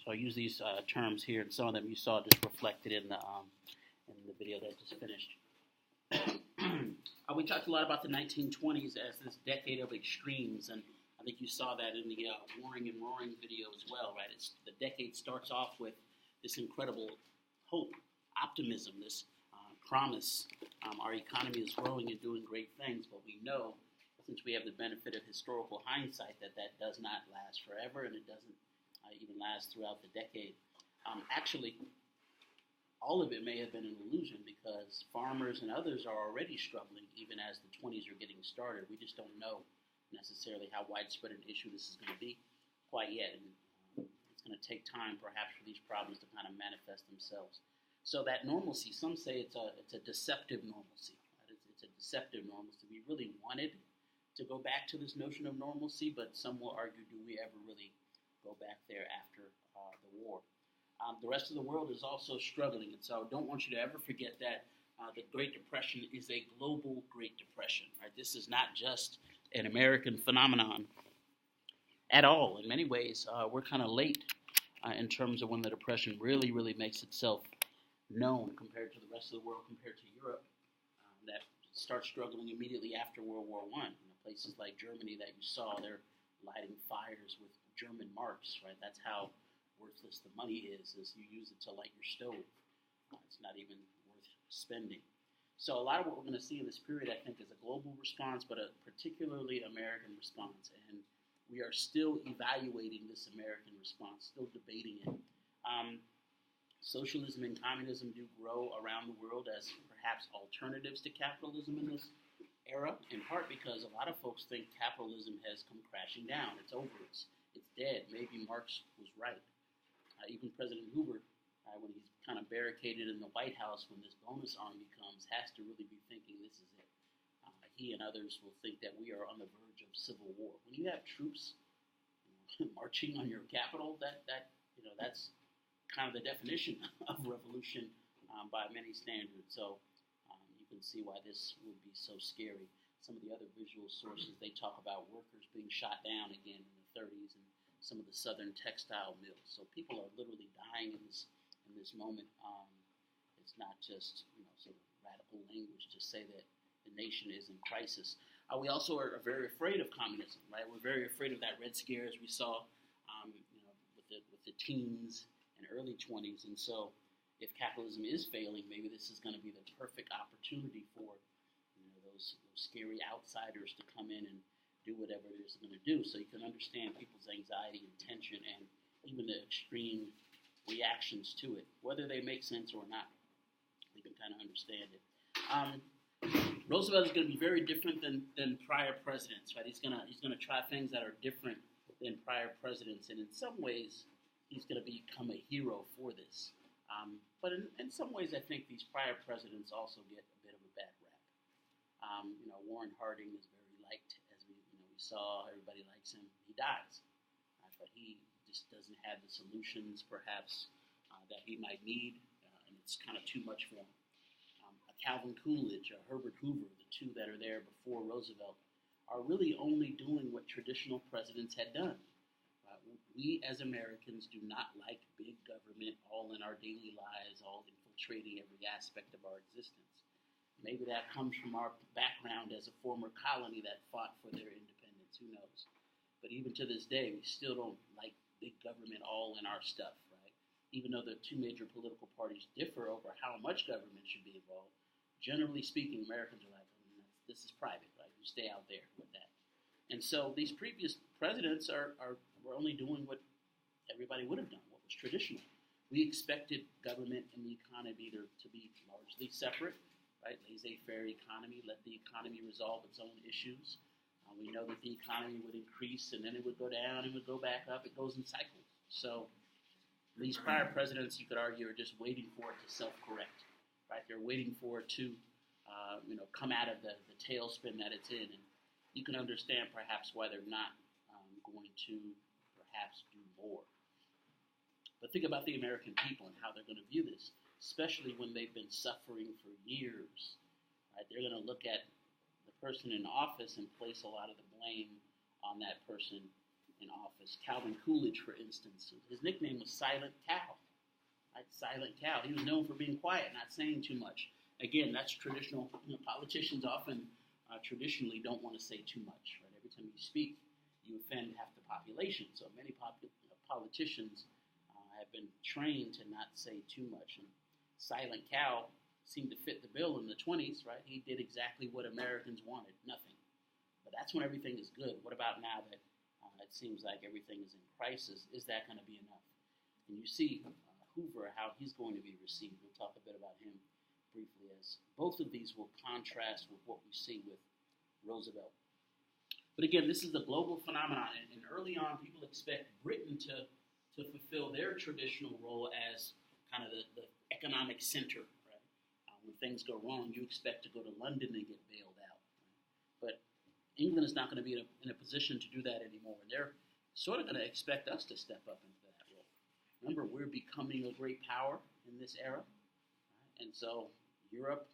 So I use these terms here, and some of them you saw just reflected in the video that I just finished. We talked a lot about the 1920s as this decade of extremes, and I think you saw that in the Warring and Roaring video as well, right? The decade starts off with this incredible hope, optimism, this promise. Our economy is growing and doing great things, but we know, since we have the benefit of historical hindsight, that does not last forever, and it doesn't even last throughout the decade. Actually, all of it may have been an illusion because farmers and others are already struggling even as the 20s are getting started. We just don't know necessarily how widespread an issue this is going to be quite yet. And it's going to take time perhaps for these problems to kind of manifest themselves. So that normalcy, some say it's a deceptive normalcy. Right? It's a deceptive normalcy. We really wanted to go back to this notion of normalcy, but some will argue, do we ever really go back there after the war? The rest of the world is also struggling, and so I don't want you to ever forget that the Great Depression is a global Great Depression. Right? This is not just an American phenomenon at all. In many ways, we're kind of late in terms of when the Depression really, really makes itself known compared to the rest of the world, compared to Europe, that starts struggling immediately after World War I. Places like Germany that you saw, they're lighting fires with German marks. Right? That's how worthless the money is you use it to light your stove. It's not even worth spending. So a lot of what we're going to see in this period, I think, is a global response, but a particularly American response. And we are still evaluating this American response, still debating it. Socialism and communism do grow around the world as perhaps alternatives to capitalism in this era, in part because a lot of folks think capitalism has come crashing down. It's over. It's dead. Maybe Marx was right. Even President Hoover, when he's kind of barricaded in the White House when this bonus army comes, has to really be thinking this is it. He and others will think that we are on the verge of civil war. When you have troops marching on your capital, that's kind of the definition of revolution by many standards. So you can see why this would be so scary. Some of the other visual sources, they talk about workers being shot down again in the 30s and some of the southern textile mills. So people are literally dying in this moment. It's not just sort of radical language to say that the nation is in crisis. We also are very afraid of communism, right? We're very afraid of that Red Scare as we saw, with the teens and early 20s. And so, if capitalism is failing, maybe this is going to be the perfect opportunity for those scary outsiders to come in and do whatever it is they're going to do. So you can understand people's anxiety and tension and even the extreme reactions to it, whether they make sense or not. You can kind of understand it. Roosevelt is going to be very different than prior presidents, right? He's going to try things that are different than prior presidents, and in some ways, he's going to become a hero for this. But in some ways, I think these prior presidents also get a bit of a bad rap. Warren Harding is very liked, as we saw. Everybody likes him. He dies, but he just doesn't have the solutions, perhaps, that he might need, and it's kind of too much for him. Calvin Coolidge or Herbert Hoover, the two that are there before Roosevelt, are really only doing what traditional presidents had done. We as Americans do not like big government all in our daily lives, all infiltrating every aspect of our existence. Maybe that comes from our background as a former colony that fought for their independence. Who knows? But even to this day, we still don't like big government all in our stuff, right? Even though the two major political parties differ over how much government should be involved, generally speaking, Americans are like, this is private, right? You stay out there with that. And so these previous presidents were only doing what everybody would have done, what was traditional. We expected government and the economy to be largely separate, right? Laissez-faire economy, let the economy resolve its own issues. We know that the economy would increase and then it would go down and would go back up. It goes in cycles. So these prior presidents, you could argue, are just waiting for it to self-correct, right? They're waiting for it to, come out of the tailspin that it's in. And you can understand perhaps why they're not going to perhaps do more. But think about the American people and how they're going to view this, especially when they've been suffering for years. Right? They're going to look at the person in office and place a lot of the blame on that person in office. Calvin Coolidge, for instance, his nickname was Silent Cal. Right? Silent Cal. He was known for being quiet, not saying too much. Again, that's traditional. Politicians often traditionally don't want to say too much. Right? Every time you speak, you offend half the population. So many politicians have been trained to not say too much. And Silent Cal seemed to fit the bill in the 20s, right? He did exactly what Americans wanted, nothing. But that's when everything is good. What about now that it seems like everything is in crisis? Is that going to be enough? And you see Hoover, how he's going to be received. We'll talk a bit about him briefly, as both of these will contrast with what we see with Roosevelt. But again, this is a global phenomenon, and early on, people expect Britain to fulfill their traditional role as kind of the economic center, right? When things go wrong, you expect to go to London and get bailed out. Right? But England is not going to be in a position to do that anymore, and they're sort of going to expect us to step up into that role. Remember, we're becoming a great power in this era, right? And so Europe,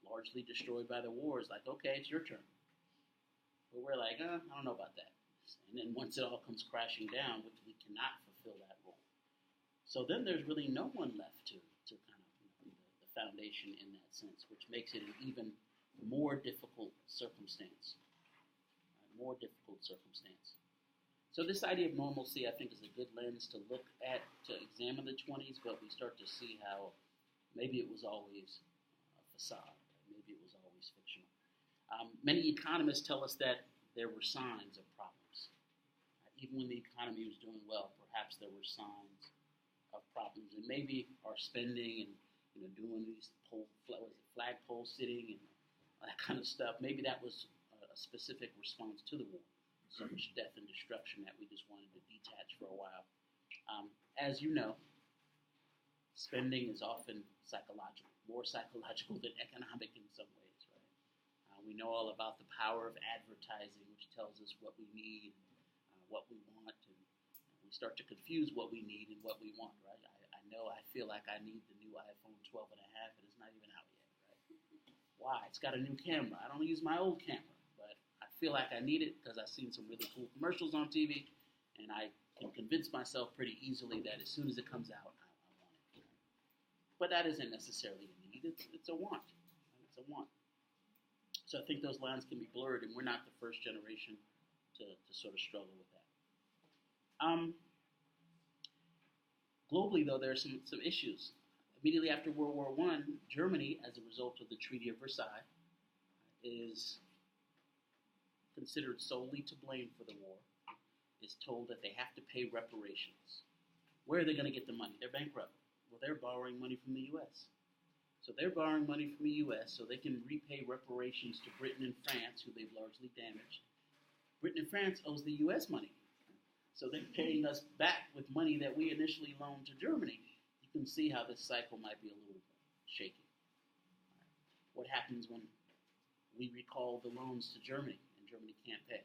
largely destroyed by the war, is like, okay, it's your turn. But we're like, I don't know about that. And then once it all comes crashing down, we cannot fulfill that role. So then there's really no one left to kind of be the foundation in that sense, which makes it an even more difficult circumstance. More difficult circumstance. So this idea of normalcy, I think, is a good lens to look at, to examine the 20s, but we start to see how maybe it was always a facade. Maybe it was always fictional. Many economists tell us that there were signs of problems. Even when the economy was doing well, perhaps there were signs of problems. And maybe our spending and doing these flagpole sitting and that kind of stuff, maybe that was a specific response to the war. So much death and destruction that we just wanted to detach for a while. As you know, spending is often psychological, more psychological than economic in some ways, right? We know all about the power of advertising, which tells us what we need, what we want, and we start to confuse what we need and what we want, right? I feel like I need the new iPhone 12 and a half, and it's not even out yet, right? Why? It's got a new camera. I don't use my old camera, but I feel like I need it because I've seen some really cool commercials on TV, and I can convince myself pretty easily that as soon as it comes out, I want it. But that isn't necessarily a need. It's a want. It's a want. So I think those lines can be blurred, and we're not the first generation to sort of struggle with that. Globally, though, there are some issues. Immediately after World War I, Germany, as a result of the Treaty of Versailles, is considered solely to blame for the war, is told that they have to pay reparations. Where are they going to get the money? They're bankrupt. Well, they're borrowing money from the U.S. So they're borrowing money from the U.S. so they can repay reparations to Britain and France, who they've largely damaged. Britain and France owes the U.S. money. So they're paying us back with money that we initially loaned to Germany. You can see how this cycle might be a little shaky. What happens when we recall the loans to Germany and Germany can't pay?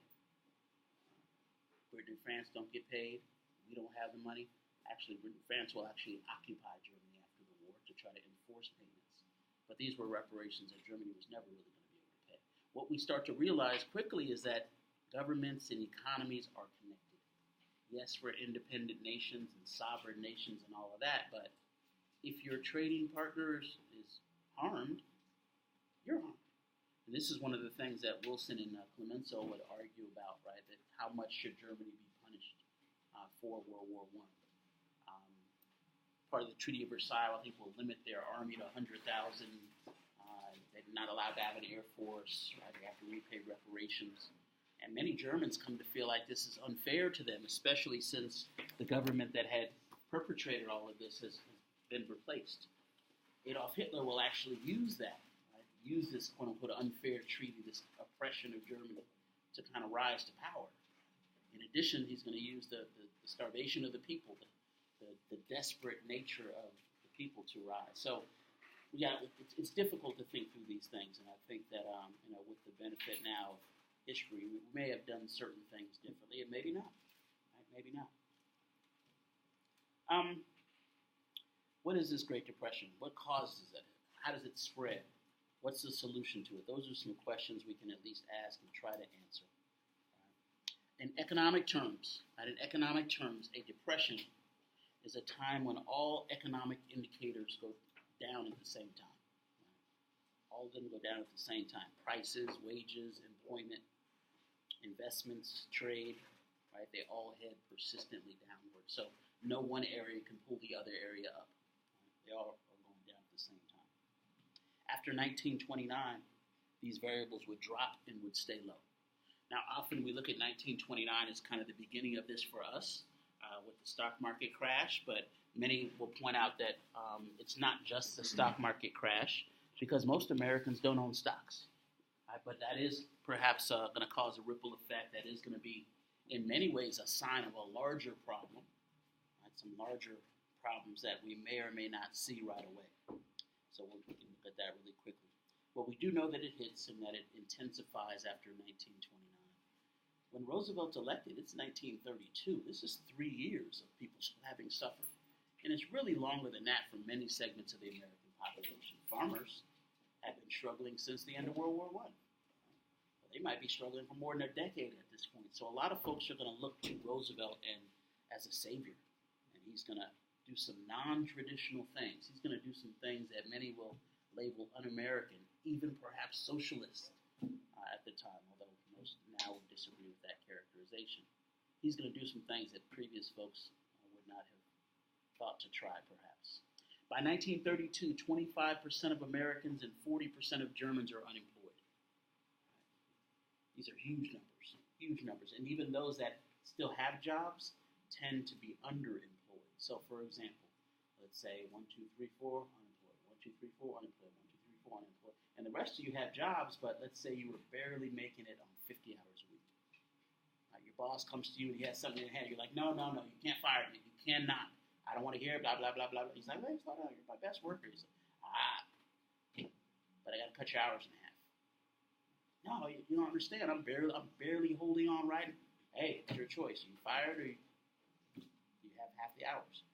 Britain and France don't get paid. We don't have the money. Actually, Britain and France will actually occupy Germany after the war to try to enforce payments. But these were reparations that Germany was never really going to be able to pay. What we start to realize quickly is that governments and economies are connected. Yes, we're independent nations and sovereign nations and all of that, but if your trading partner is harmed, you're harmed. And this is one of the things that Wilson and Clemenceau would argue about, right? That how much should Germany be punished for World War I? Part of the Treaty of Versailles, I think, will limit their army to 100,000. They're not allowed to have an air force. Right? They have to repay reparations. And many Germans come to feel like this is unfair to them, especially since the government that had perpetrated all of this has been replaced. Adolf Hitler will actually use that, right? Use this quote-unquote unfair treaty, this oppression of Germany, to kind of rise to power. In addition, he's going to use the starvation of the people, the desperate nature of the people to rise. So it's difficult to think through these things, and I think that with the benefit now of history, we may have done certain things differently, and maybe not. Right? Maybe not. What is this Great Depression? What causes it? How does it spread? What's the solution to it? Those are some questions we can at least ask and try to answer. In economic terms, a depression is a time when all economic indicators go down at the same time. All of them go down at the same time. Prices, wages, employment, investments, trade, right? They all head persistently downward. So no one area can pull the other area up. They all are going down at the same time. After 1929, these variables would drop and would stay low. Now, often we look at 1929 as kind of the beginning of this for us with the stock market crash, but many will point out that it's not just the stock market crash because most Americans don't own stocks. Right? But that is perhaps going to cause a ripple effect that is going to be, in many ways, a sign of a larger problem, right? Some larger problems that we may or may not see right away. So we can look at that really quickly. Well, we do know that it hits and that it intensifies after 1929. When Roosevelt's elected, it's 1932. This is 3 years of people having suffered. And it's really longer than that for many segments of the American population. Farmers have been struggling since the end of World War I. They might be struggling for more than a decade at this point. So a lot of folks are going to look to Roosevelt as a savior. And he's going to do some non-traditional things. He's going to do some things that many will label un-American, even perhaps socialist at the time, although most now would disagree with that characterization. He's going to do some things that previous folks would not have thought to try, perhaps. By 1932, 25% of Americans and 40% of Germans are unemployed. These are huge numbers. And even those that still have jobs tend to be underemployed. So, for example, let's say 1, 2, 3, 4, unemployed. 1, 2, 3, 4, unemployed. 1, 2, 3, 4, unemployed. And the rest of you have jobs, but let's say you were barely making it on 50 hours a week. Your boss comes to you and he has something in hand. You're like, no, you can't fire me. You cannot. I don't want to hear blah, blah, blah, blah. He's like, wait, slow down. You're my best worker. He's like, but I got to cut your hours in half. No, you don't understand. I'm barely holding on right. Hey, it's your choice. You fired or you have half the hours.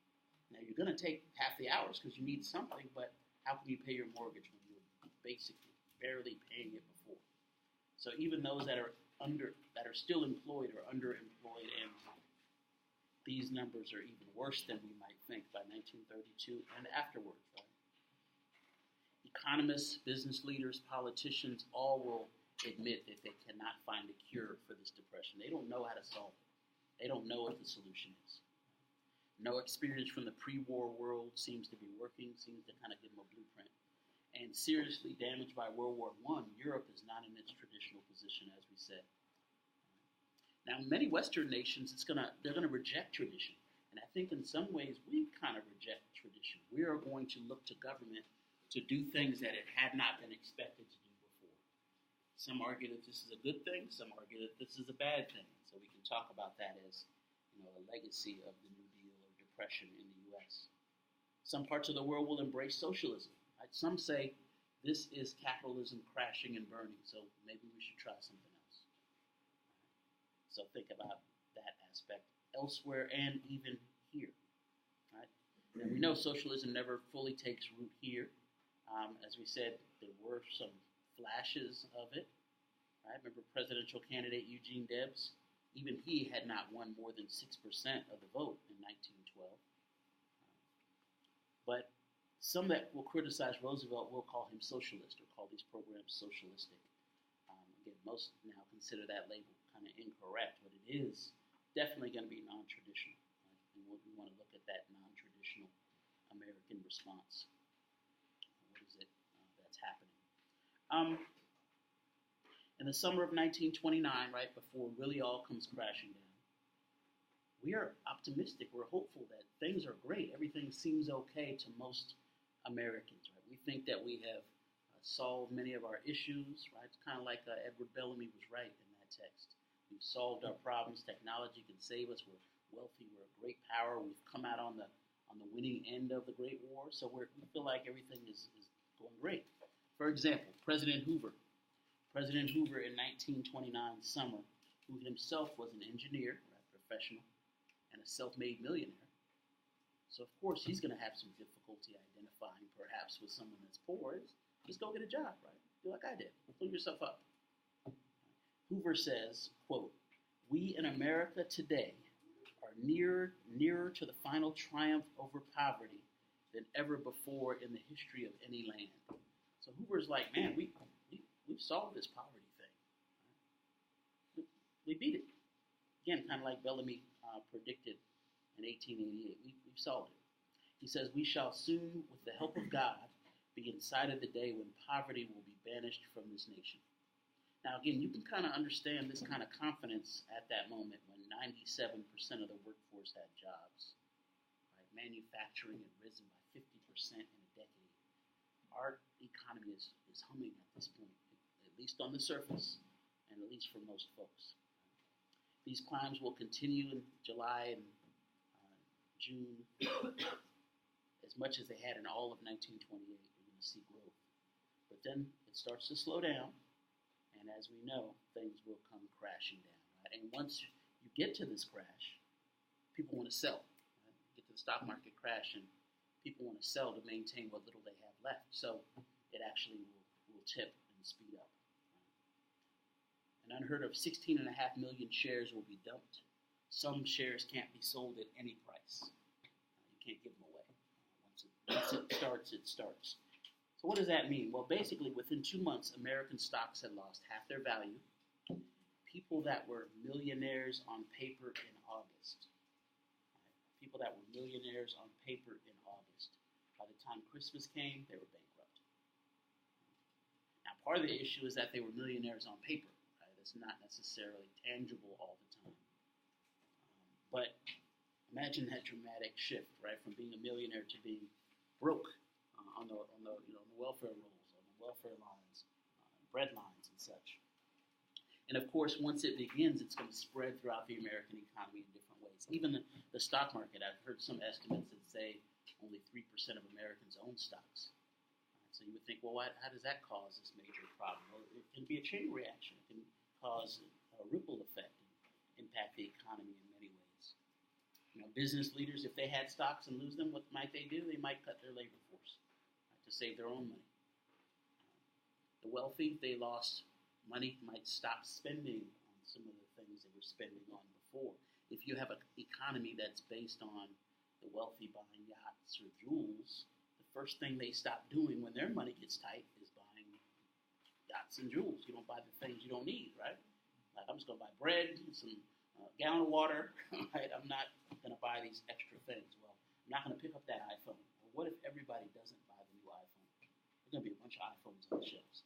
Now, you're going to take half the hours because you need something, but how can you pay your mortgage when you're basically barely paying it before? So even those that are still employed or underemployed, and these numbers are even worse than we might think by 1932 and afterwards. Right? Economists, business leaders, politicians, all will admit that they cannot find a cure for this depression. They don't know how to solve it. They don't know what the solution is. No experience from the pre-war world seems to be working, seems to kind of give them a blueprint. And seriously damaged by World War I, Europe is not in its traditional position, as we said. Now, in many Western nations, they're going to reject tradition. And I think in some ways, we kind of reject tradition. We are going to look to government to do things that it had not been expected to do before. Some argue that this is a good thing. Some argue that this is a bad thing. So we can talk about that as a legacy of the New Deal or Depression in the U.S. Some parts of the world will embrace socialism. Right? Some say this is capitalism crashing and burning, so maybe we should try something else. So think about that aspect elsewhere and even here. Right? And we know socialism never fully takes root here. As we said, there were some flashes of it. Right? Remember presidential candidate Eugene Debs? Even he had not won more than 6% of the vote in 1912. But some that will criticize Roosevelt will call him socialist or call these programs socialistic. Again, most now consider that label kind of incorrect, but it is definitely going to be non-traditional. Right? And we want to look at that non-traditional American response. What is it that's happening? In the summer of 1929, right before it really all comes crashing down, we are optimistic. We're hopeful that things are great. Everything seems okay to most Americans. Right? We think that we have solved many of our issues. Right? It's kind of like Edward Bellamy was right in that text. We've solved our problems. Technology can save us. We're wealthy. We're a great power. We've come out on the winning end of the Great War. So we feel like everything is going great. For example, President Hoover in 1929 summer, who himself was an engineer, right, professional, and a self-made millionaire. So of course he's going to have some difficulty identifying perhaps with someone that's poor. Just go get a job, right? Do like I did. Pull yourself up. Hoover says, quote, We in America today are nearer to the final triumph over poverty than ever before in the history of any land. So Hoover's like, man, we've solved this poverty thing. We beat it. Again, kind of like Bellamy predicted in 1888. We've solved it. He says, we shall soon, with the help of God, be inside of the day when poverty will be banished from this nation. Now, again, you can kind of understand this kind of confidence at that moment when 97% of the workforce had jobs. Right? Manufacturing had risen by 50% in a decade. Our economy is humming at this point, at least on the surface, and at least for most folks. These climbs will continue in July and June as much as they had in all of 1928. You're going to see growth. But then it starts to slow down, and as we know, things will come crashing down. Right? And once you get to this crash, people want to sell. Right? You get to the stock market crash, and people want to sell to maintain what little they have left. So it actually will tip and speed up. An unheard of 16.5 million shares will be dumped. Some shares can't be sold at any price. You can't give them away. Once it starts, it starts. So what does that mean? Well, basically, within 2 months, American stocks had lost half their value. People that were millionaires on paper in August. People that were millionaires on paper in August. By the time Christmas came, they were bankrupt. Now, part of the issue is that they were millionaires on paper. It's not necessarily tangible all the time. But imagine that dramatic shift, right, from being a millionaire to being broke on the welfare rolls, on the welfare lines, bread lines, and such. And of course, once it begins, it's going to spread throughout the American economy in different ways. Even the stock market, I've heard some estimates that say only 3% of Americans own stocks. So you would think, well, how does that cause this major problem? Well, it can be a chain reaction. It can cause a ripple effect and impact the economy in many ways. Business leaders, if they had stocks and lose them, what might they do? They might cut their labor force to save their own money. The wealthy, if they lost money, might stop spending on some of the things they were spending on before. If you have an economy that's based on the wealthy buying yachts or jewels, the first thing they stop doing when their money gets tight is buying yachts and jewels. You don't buy the things you don't need, right? Like, I'm just going to buy bread, some gallon of water, right? I'm not going to buy these extra things. Well, I'm not going to pick up that iPhone. Well, what if everybody doesn't buy the new iPhone? There's going to be a bunch of iPhones on the shelves.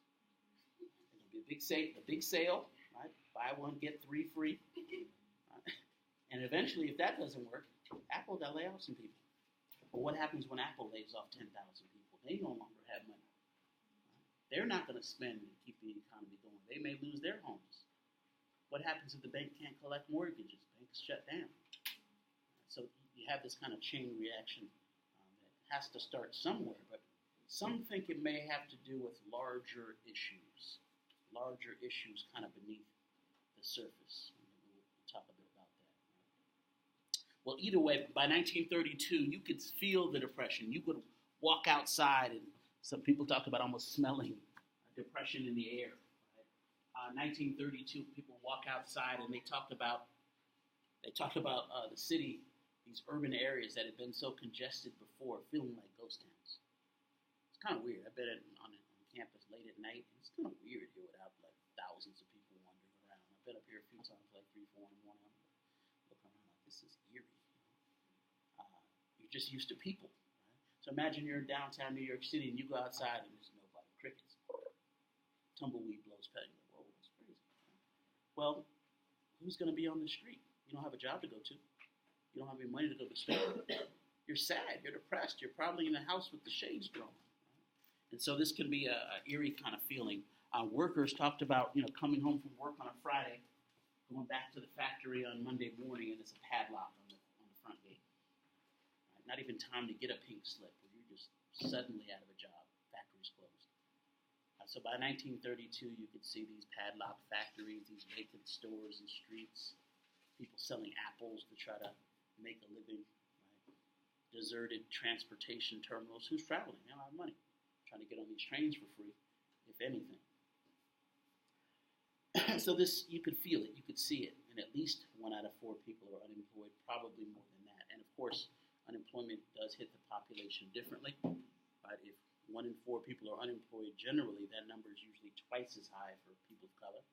There's going to be a big sale, right? Buy one, get 3 free. Right? And eventually, if that doesn't work, Apple got to lay off some people. But what happens when Apple lays off 10,000 people? They no longer have money. They're not going to spend and keep the economy going. They may lose their homes. What happens if the bank can't collect mortgages? Banks shut down. So you have this kind of chain reaction that has to start somewhere. But some think it may have to do with larger issues kind of beneath the surface. We'll talk a bit about that. Well, either way, by 1932, you could feel the depression. You could walk outside, and some people talk about almost smelling depression in the air. 1932, people walk outside, and they talked about the city, these urban areas that had been so congested before, feeling like ghost towns. It's kind of weird. I've been on campus late at night, and it's kind of weird here without like thousands of people wandering around. I've been up here a few times, like 3, 4 in the morning. I'm looking around like, this is eerie. You're just used to people. Right? So imagine you're in downtown New York City, and you go outside, and there's nobody. Crickets. Tumbleweed blows past you. Whoa, that's crazy. Well, who's going to be on the street? You don't have a job to go to. You don't have any money to go to the store. You're sad. You're depressed. You're probably in a house with the shades drawn. And so this can be a eerie kind of feeling. Workers talked about coming home from work on a Friday, going back to the factory on Monday morning, and it's a padlock on the front gate. Right? Not even time to get a pink slip, where you're just suddenly out of a job. Factory's closed. So by 1932, you could see these padlocked factories, these vacant stores and streets, people selling apples to try to make a living, right? Deserted transportation terminals. Who's traveling? They don't have money. Trying to get on these trains for free, if anything. So this, you could feel it, you could see it, and at least 1 out of 4 people are unemployed, probably more than that. And of course, unemployment does hit the population differently. But if 1 in 4 people are unemployed, generally that number is usually twice as high for people of color.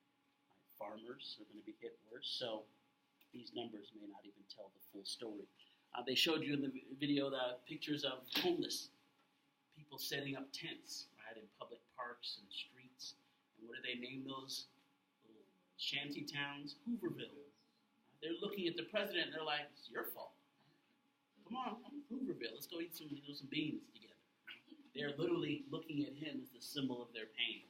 Farmers are going to be hit worse. So these numbers may not even tell the full story. They showed you in the video the pictures of homeless people setting up tents, right, in public parks and streets. And what do they name those little shanty towns? Hooverville. They're looking at the president and they're like, it's your fault. Come on, Hooverville. Let's go eat some beans together. They're literally looking at him as the symbol of their pain.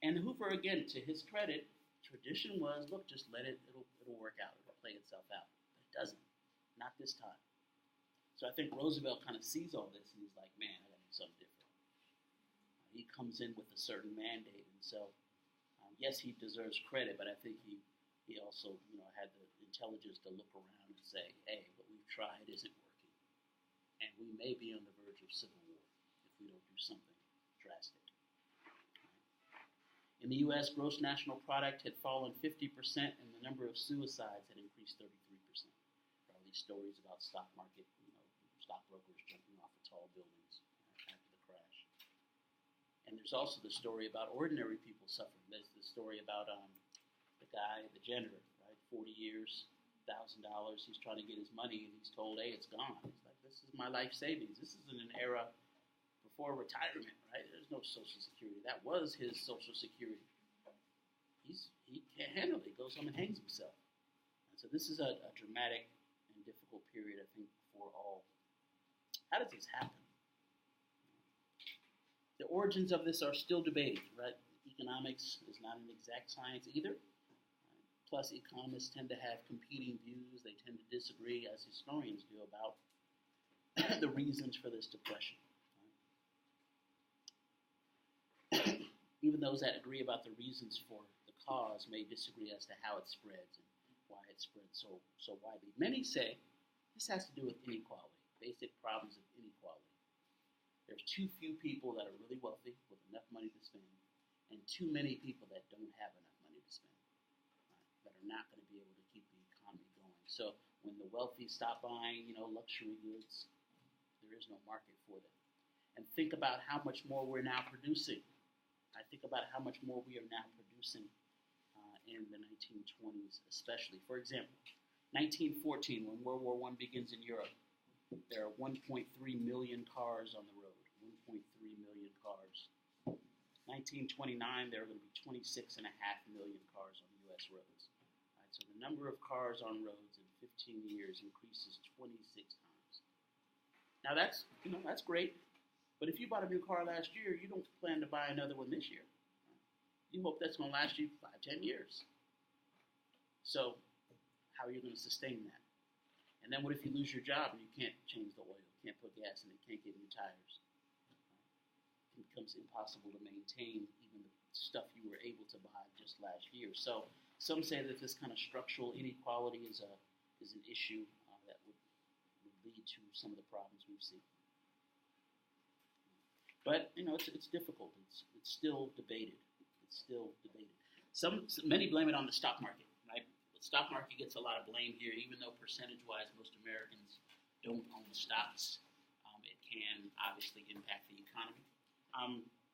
And Hoover, again, to his credit, tradition was, look, just let it, it'll work out. It'll play itself out. But it doesn't. Not this time. So I think Roosevelt kind of sees all this and he's like, man, I got to do something different. He comes in with a certain mandate. And so, yes, he deserves credit, but I think he also, had the intelligence to look around and say, hey, what we've tried isn't working. And we may be on the verge of civil war if we don't do something drastic. In the U.S., gross national product had fallen 50%, and the number of suicides had increased 33%. Probably stories about stock market, stockbrokers jumping off of tall buildings after the crash. And there's also the story about ordinary people suffering. There's the story about the guy, the janitor, right? 40 years, $1,000. He's trying to get his money, and he's told, hey, it's gone. He's like, this is my life savings. This isn't an era before retirement, right? There's no Social Security. That was his Social Security. He can't handle it. He goes home and hangs himself. And so this is a dramatic and difficult period, I think, for all. How does this happen? The origins of this are still debated, right? Economics is not an exact science either. Plus, economists tend to have competing views. They tend to disagree, as historians do, about the reasons for this depression. Even those that agree about the reasons for the cause may disagree as to how it spreads and why it spreads so widely. Many say this has to do with inequality, basic problems of inequality. There's too few people that are really wealthy with enough money to spend, and too many people that don't have enough money to spend, that are not going to be able to keep the economy going. So when the wealthy stop buying, luxury goods, there is no market for them. And think about how much more we're now producing. I think about how much more we are now producing in the 1920s, especially. For example, 1914, when World War I begins in Europe, there are 1.3 million cars on the road. 1.3 million cars. 1929, there are going to be 26.5 million cars on U.S. roads. Right, so the number of cars on roads in 15 years increases 26 times. Now that's great. But if you bought a new car last year, you don't plan to buy another one this year. You hope that's going to last you 5-10 years. So how are you going to sustain that? And then what if you lose your job and you can't change the oil, can't put gas in it, can't get new tires? It becomes impossible to maintain even the stuff you were able to buy just last year. So some say that this kind of structural inequality is an issue that would lead to some of the problems we've seen. But it's difficult. It's still debated. Many blame it on the stock market, right? The stock market gets a lot of blame here, even though percentage-wise most Americans don't own stocks. It can obviously impact the economy.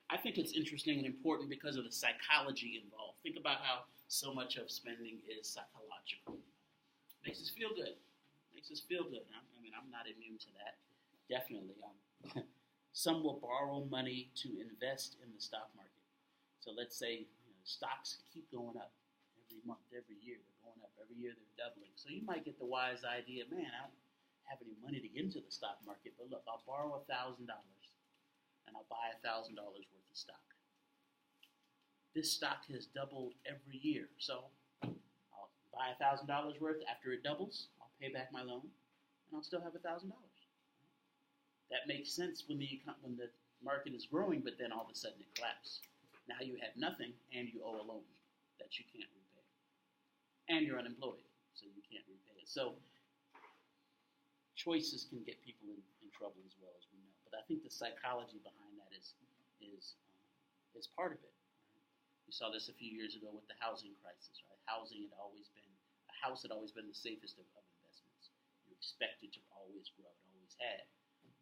I think it's interesting and important because of the psychology involved. Think about how so much of spending is psychological. Makes us feel good. I mean, I'm not immune to that. Definitely. Some will borrow money to invest in the stock market. So let's say stocks keep going up every month, every year. They're going up. Every year they're doubling. So you might get the wise idea, man, I don't have any money to get into the stock market, but look, I'll borrow $1,000 and I'll buy $1,000 worth of stock. This stock has doubled every year. So I'll buy $1,000 worth. After it doubles, I'll pay back my loan and I'll still have $1,000. That makes sense when the market is growing, but then all of a sudden it collapses. Now you have nothing, and you owe a loan that you can't repay. And you're unemployed, so you can't repay it. So choices can get people in trouble as well, as we know. But I think the psychology behind that is part of it. Right? You We saw this a few years ago with the housing crisis, right? A house had always been the safest of investments. You expect it to always grow. It always had.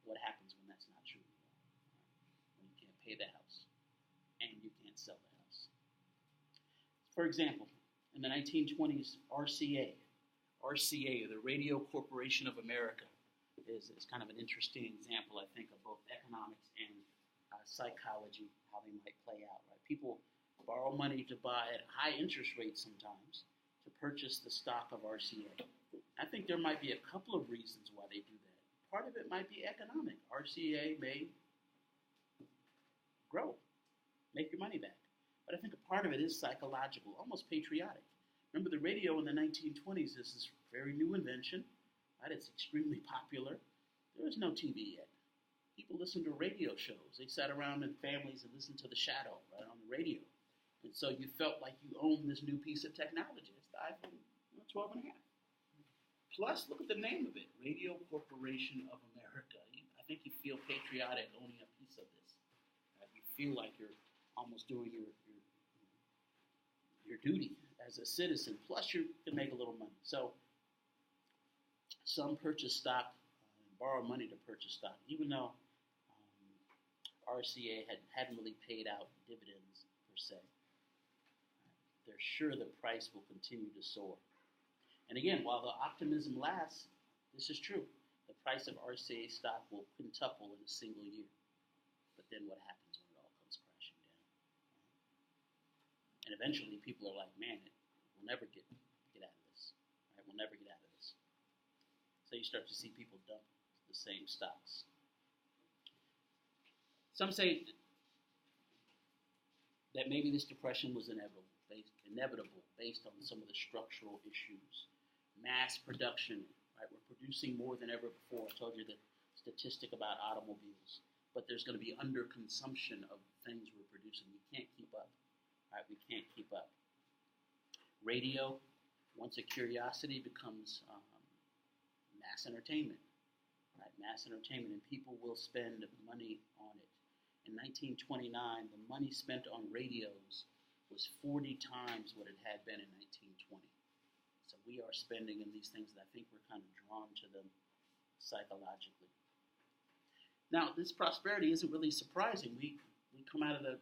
What happens when that's not true anymore? When you can't pay the house and you can't sell the house. For example, in the 1920s, RCA, the Radio Corporation of America, is kind of an interesting example, I think, of both economics and psychology, how they might play out. Right? People borrow money to buy at high interest rates sometimes to purchase the stock of RCA. I think there might be a couple of reasons why they do that. Part of it might be economic. RCA may grow, make your money back. But I think a part of it is psychological, almost patriotic. Remember, the radio in the 1920s is this very new invention. Right? It's extremely popular. There was no TV yet. People listened to radio shows. They sat around in families and listened to The Shadow right on the radio. And so you felt like you owned this new piece of technology. It's the iPhone 12 and a half. Plus, look at the name of it, Radio Corporation of America. I think you feel patriotic owning a piece of this. You feel like you're almost doing your duty as a citizen. Plus, you can make a little money. So some purchase stock and borrow money to purchase stock, even though RCA hadn't really paid out dividends per se. They're sure the price will continue to soar. And again, while the optimism lasts, this is true. The price of RCA stock will quintuple in a single year. But then what happens when it all comes crashing down? And eventually people are like, man, we'll never get out of this. Right? We'll never get out of this. So you start to see people dump the same stocks. Some say that maybe this depression was inevitable based on some of the structural issues. Mass production, right? We're producing more than ever before. I told you the statistic about automobiles. But there's going to be underconsumption of things we're producing. We can't keep up, right? We can't keep up. Radio, once a curiosity, becomes mass entertainment, right? Mass entertainment, and people will spend money on it. In 1929, the money spent on radios was 40 times what it had been in 1920. So we are spending in these things that I think we're kind of drawn to them psychologically. Now, this prosperity isn't really surprising. We come out of the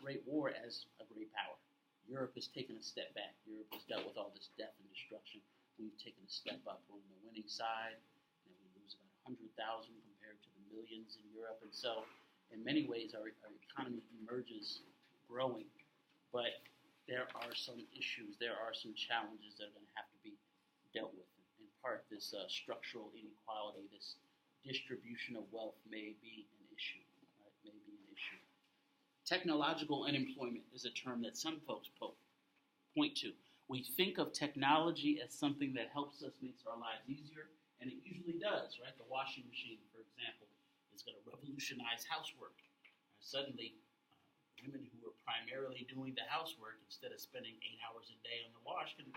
Great War as a great power. Europe has taken a step back. Europe has dealt with all this death and destruction. We've taken a step up. We're on the winning side. And we lose about 100,000 compared to the millions in Europe. And so, in many ways, our economy emerges growing. But there are some issues. There are some challenges that are going to have to be dealt with. In part, this structural inequality, this distribution of wealth may be an issue. Right? May be an issue. Technological unemployment is a term that some folks point to. We think of technology as something that helps us, makes our lives easier, and it usually does, right? The washing machine, for example, is going to revolutionize housework. Suddenly, women who were primarily doing the housework, instead of spending 8 hours a day on the wash, can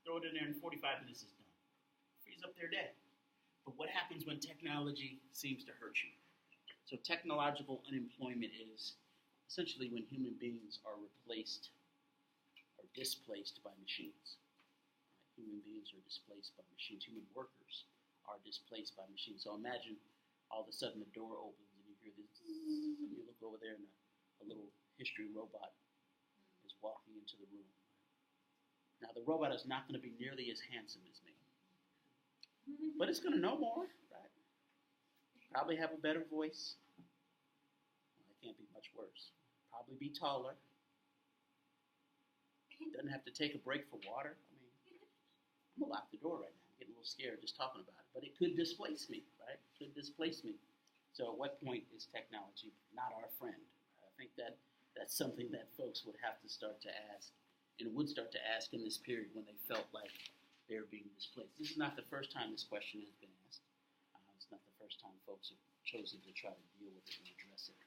throw it in there in 45 minutes is done. Frees up their day. But what happens when technology seems to hurt you? So technological unemployment is essentially when human beings are replaced or displaced by machines. Right? Human beings are displaced by machines. Human workers are displaced by machines. So imagine all of a sudden the door opens and you hear this, and you look over there and a little history robot is walking into the room. Now, the robot is not going to be nearly as handsome as me, but it's going to know more, right? Probably have a better voice. Well, it can't be much worse. Probably be taller. Doesn't have to take a break for water. I mean, I'm going to lock the door right now. I'm getting a little scared just talking about it. But it could displace me, right? It could displace me. So at what point is technology not our friend? I think that's something that folks would have to start to ask, and would start to ask in this period when they felt like they were being displaced. This is not the first time this question has been asked. It's not the first time folks have chosen to try to deal with it and address it.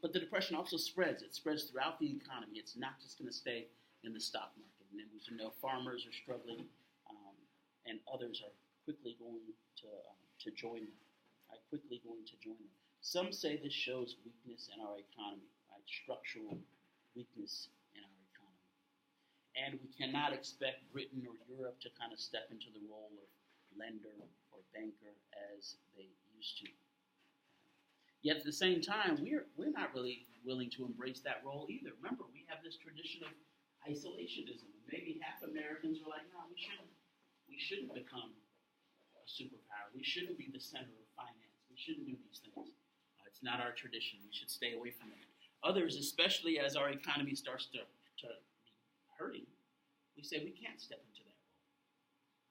But the depression also spreads. It spreads throughout the economy. It's not just going to stay in the stock market. And as you know, farmers are struggling, and others are quickly going to join them. Right? Quickly going to join them. Some say this shows weakness in our economy, right? Structural weakness in our economy. And we cannot expect Britain or Europe to kind of step into the role of lender or banker as they used to. Yet at the same time, we're not really willing to embrace that role either. Remember, we have this tradition of isolationism. Maybe half Americans are like, no, we shouldn't become a superpower. We shouldn't be the center of finance. We shouldn't do these things. It's not our tradition. We should stay away from it. Others, especially as our economy starts to be hurting, we say we can't step into that role.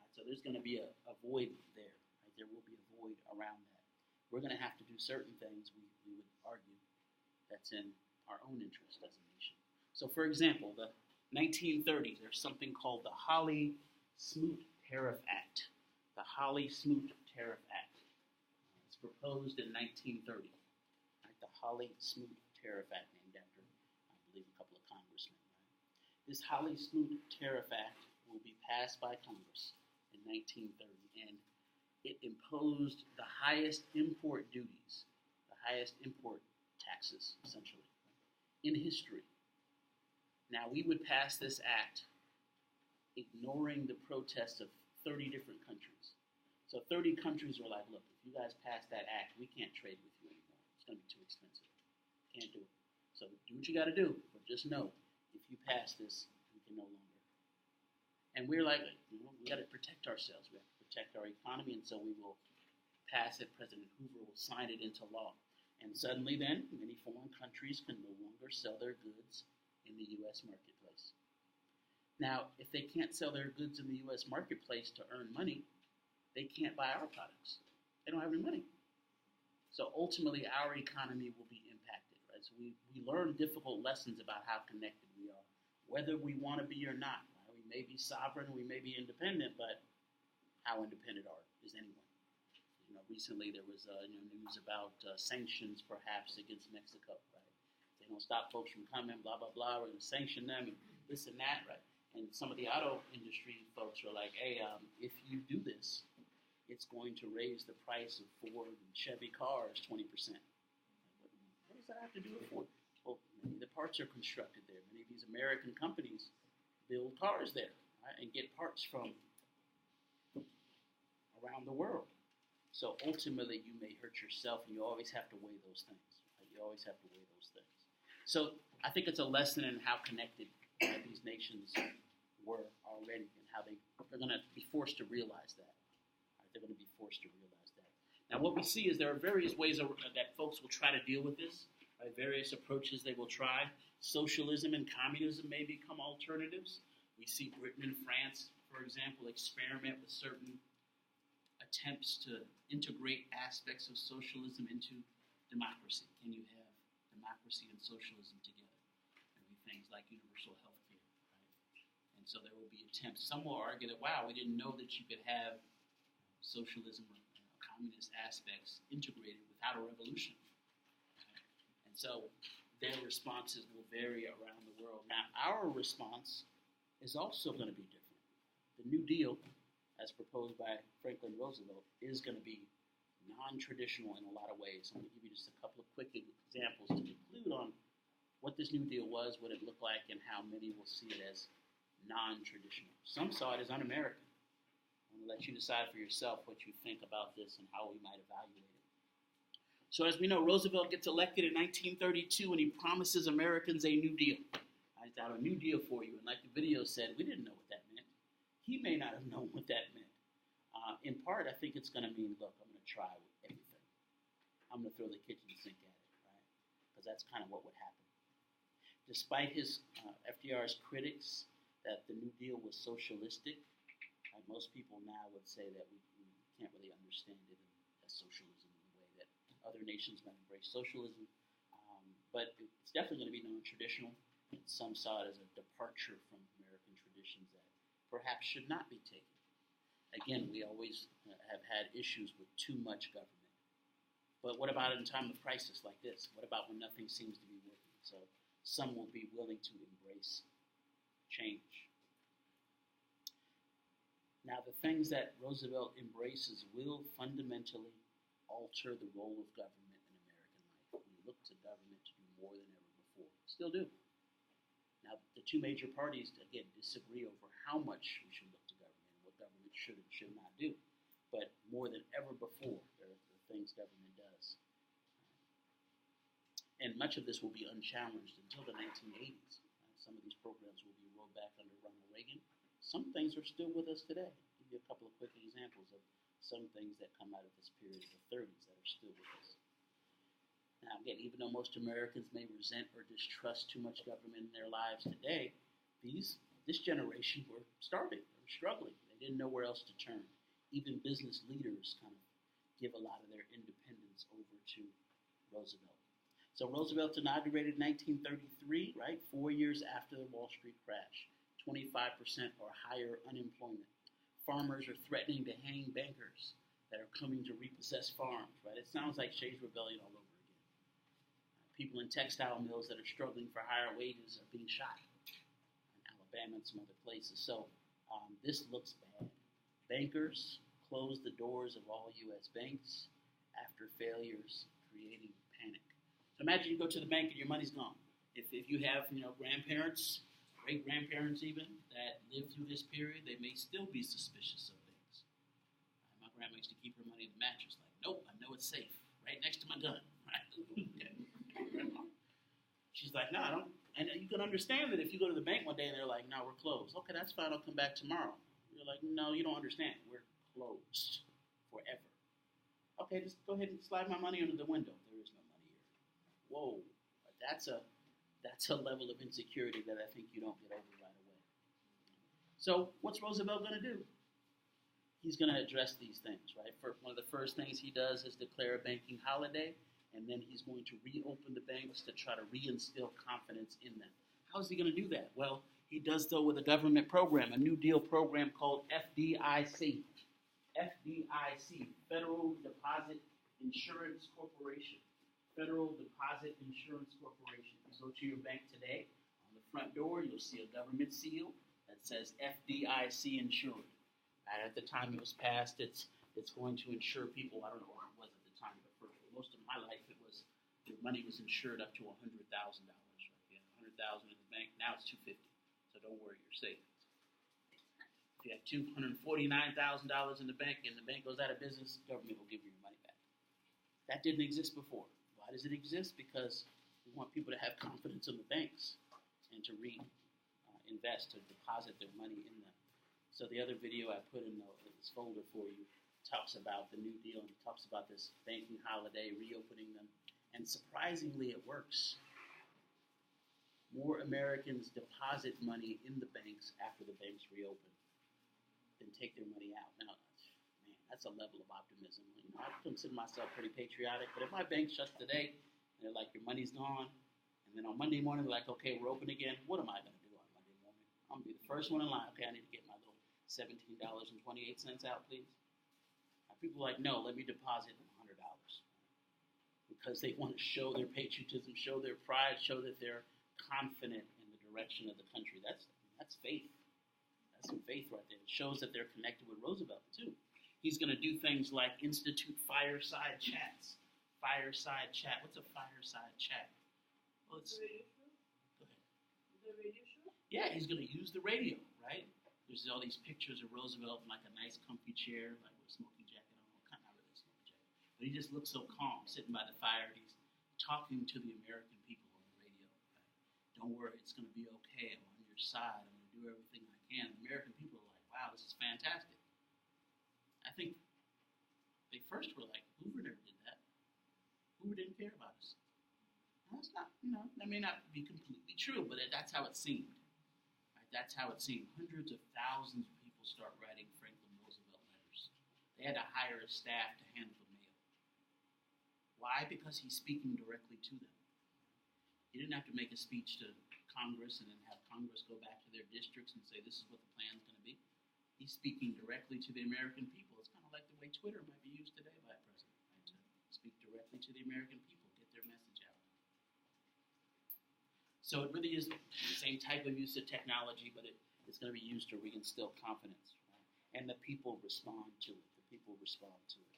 Right? So there's going to be a void there. Right? There will be a void around that. We're going to have to do certain things, we would argue, that's in our own interest as a nation. So, for example, the 1930s, there's something called the Hawley-Smoot Tariff Act. The Hawley-Smoot Tariff Act. It's proposed in 1930. Right? The Hawley-Smoot Tariff Act, named after, I believe, a couple of congressmen. Right? This Hawley-Smoot Tariff Act will be passed by Congress in 1930, and it imposed the highest import duties, the highest import taxes, essentially, in history. Now, we would pass this act ignoring the protests of 30 different countries. So 30 countries were like, look, if you guys pass that act, we can't trade with you anymore. It's going to be too expensive. Can't do it. So do what you got to do, but just know, if you pass this, we can no longer. And we're like, we got to protect ourselves. We have to protect our economy, and so we will pass it. President Hoover will sign it into law. And suddenly then, many foreign countries can no longer sell their goods in the U.S. marketplace. Now, if they can't sell their goods in the U.S. marketplace to earn money, they can't buy our products. They don't have any money. So ultimately, our economy will be impacted. Right? So we learn difficult lessons about how connected we are, whether we want to be or not. Right? We may be sovereign, we may be independent, but how independent is anyone? Recently there was news about sanctions perhaps against Mexico. Right? If they don't stop folks from coming, blah blah blah. We're going to sanction them and this and that. Right? And some of the auto industry folks are like, hey, if you do this, it's going to raise the price of Ford and Chevy cars 20%. What does that have to do with Ford? Well, many of the parts are constructed there. Many of these American companies build cars there, right, and get parts from around the world. So ultimately, you may hurt yourself, and you always have to weigh those things. Right? You always have to weigh those things. So I think it's a lesson in how connected these nations were already, and how they're going to be forced to realize that. Right? They're going to be forced to realize that. Now, what we see is there are various ways that folks will try to deal with this. Right? Various approaches they will try. Socialism and communism may become alternatives. We see Britain and France, for example, experiment with certain attempts to integrate aspects of socialism into democracy. Can you have democracy and socialism together? There will be things like universal health care, right? And so there will be attempts. Some will argue that, wow, we didn't know that you could have socialism or communist aspects integrated without a revolution. Right? And so their responses will vary around the world. Now, our response is also going to be different. The New Deal, as proposed by Franklin Roosevelt, is going to be non-traditional in a lot of ways. I'm going to give you just a couple of quick examples to conclude on what this New Deal was, what it looked like, and how many will see it as non-traditional. Some saw it as un-American. I'm going to let you decide for yourself what you think about this and how we might evaluate it. So as we know, Roosevelt gets elected in 1932, and he promises Americans a New Deal. I've got a New Deal for you. And like the video said, we didn't know what that meant. He may not have known what that meant. In part, I think it's going to mean, look, I'm going to try with everything. I'm going to throw the kitchen sink at it, right? Because that's kind of what would happen. Despite FDR's critics that the New Deal was socialistic, most people now would say that we can't really understand it as socialism in the way that other nations might embrace socialism. But it's definitely going to be non-traditional. And some saw it as a departure from American traditions that perhaps should not be taken. Again, we always have had issues with too much government. But what about in time of crisis like this? What about when nothing seems to be working? So some will be willing to embrace change. Now, the things that Roosevelt embraces will fundamentally alter the role of government in American life. We look to government to do more than ever before. Still do. Now, the two major parties, again, disagree over how much we should look to government and what government should and should not do. But more than ever before, there are things government does. And much of this will be unchallenged until the 1980s. Some of these programs will be rolled back under Ronald Reagan. Some things are still with us today. I'll give you a couple of quick examples of some things that come out of this period of the 30s that are still with us. Now, again, even though most Americans may resent or distrust too much government in their lives today, this generation were starving, they were struggling. They didn't know where else to turn. Even business leaders kind of give a lot of their independence over to Roosevelt. So Roosevelt inaugurated 1933, right? 4 years after the Wall Street crash. 25% or higher unemployment. Farmers are threatening to hang bankers that are coming to repossess farms, right? It sounds like Shays Rebellion all over again. People in textile mills that are struggling for higher wages are being shot in Alabama and some other places. So this looks bad. Bankers closed the doors of all U.S. banks after failures, creating panic. So imagine you go to the bank and your money's gone. If you have grandparents, great-grandparents even, that lived through this period, they may still be suspicious of things. My grandma used to keep her money in the mattress, like, nope, I know it's safe, right next to my gun. Right? Okay. She's like, no, I don't. And you can understand that if you go to the bank one day and they're like, no, we're closed. Okay, that's fine, I'll come back tomorrow. You're like, no, you don't understand. We're closed forever. Okay, just go ahead and slide my money under the window. There is no money here. Whoa, that's a level of insecurity that I think you don't get over right away. So what's Roosevelt going to do? He's going to address these things, right? One of the first things he does is declare a banking holiday, and then he's going to reopen the banks to try to reinstill confidence in them. How is he going to do that? Well, he does so with a government program, a New Deal program called FDIC. FDIC, Federal Deposit Insurance Corporation. Federal Deposit Insurance Corporation. You go to your bank today, on the front door, you'll see a government seal that says FDIC insured. And at the time it was passed, it's going to insure people. I don't know what it was at the time, but for most of my life, your money was insured up to $100,000. Right? You had $100,000 in the bank. Now it's $250,000. So don't worry, you're safe. If you have $249,000 in the bank and the bank goes out of business, the government will give you your money back. That didn't exist before. Why does it exist? Because we want people to have confidence in the banks and to invest, to deposit their money in them. So the other video I put in this folder for you talks about the New Deal and talks about this banking holiday, reopening them. And surprisingly, it works. More Americans deposit money in the banks after the banks reopen than take their money out. Now, man, that's a level of optimism. I consider myself pretty patriotic, but if my bank shuts today and they're like, your money's gone, and then on Monday morning they're like, okay, we're open again, what am I going to do on Monday morning? I'm going to be the first one in line. Okay, I need to get my little $17.28 out, please. Now, people are like, no, let me deposit $100 because they want to show their patriotism, show their pride, show that they're confident in the direction of the country. That's faith. That's some faith right there. It shows that they're connected with Roosevelt, too. He's going to do things like institute fireside chats. Fireside chat. What's a fireside chat? Well, it's the radio show? Go ahead. The radio show? Yeah, he's going to use the radio, right? There's all these pictures of Roosevelt in like a nice comfy chair, like with a smoking jacket on. Well, not really a smoking jacket. But he just looks so calm, sitting by the fire, and he's talking to the American people on the radio. Right? Don't worry, it's going to be okay. I'm on your side. I'm going to do everything I can. The American people are like, wow, this is fantastic. I think they first were like, Hoover never did that. Hoover didn't care about us. Now, that's not, that may not be completely true, but that's how it seemed. Right? That's how it seemed. Hundreds of thousands of people start writing Franklin Roosevelt letters. They had to hire a staff to handle the mail. Why? Because he's speaking directly to them. He didn't have to make a speech to Congress and then have Congress go back to their districts and say, this is what the plan's going to be. He's speaking directly to the American people. It's kind of like the way Twitter might be used today by a president, right? To speak directly to the American people, get their message out. So it really is the same type of use of technology, but it's going to be used to reinstill confidence, right? And the people respond to it. The people respond to it.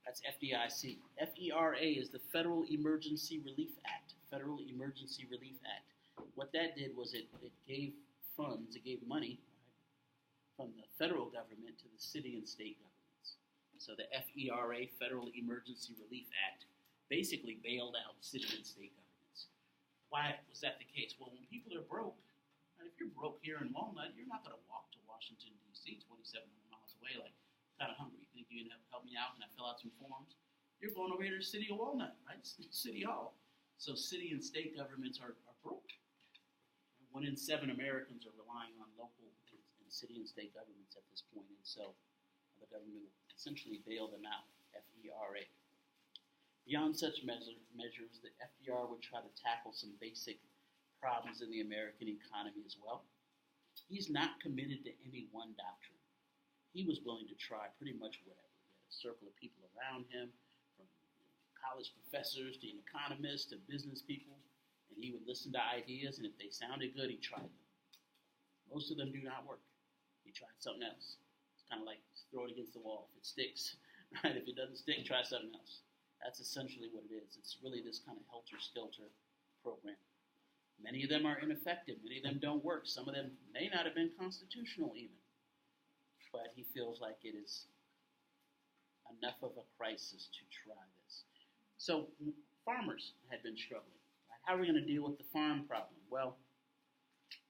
That's FDIC. FERA is the Federal Emergency Relief Act. Federal Emergency Relief Act. what that did was it gave funds, it gave money, right, from the federal government to the city and state governments. So the FERA, Federal Emergency Relief Act, basically bailed out city and state governments. Why was that the case? Well, when people are broke, and if you're broke here in Walnut, you're not going to walk to Washington, D.C., 2,700 miles away, like, kind of hungry. You think you can help me out? Can I fill out some forms? You're going over here to the city of Walnut, right? City Hall. So city and state governments are broke. 1 in 7 Americans are relying on local and city and state governments at this point, and so the government essentially bailed them out, FERA. Beyond such measures, the FDR would try to tackle some basic problems in the American economy as well. He's not committed to any one doctrine. He was willing to try pretty much whatever. He had a circle of people around him, from college professors to economists to business people, and he would listen to ideas, and if they sounded good, he tried them. Most of them do not work. He tried something else. It's kind of like throw it against the wall. If it sticks, right? If it doesn't stick, try something else. That's essentially what it is. It's really this kind of helter-skelter program. Many of them are ineffective. Many of them don't work. Some of them may not have been constitutional even. But he feels like it is enough of a crisis to try this. So farmers had been struggling. Right? How are we going to deal with the farm problem? Well,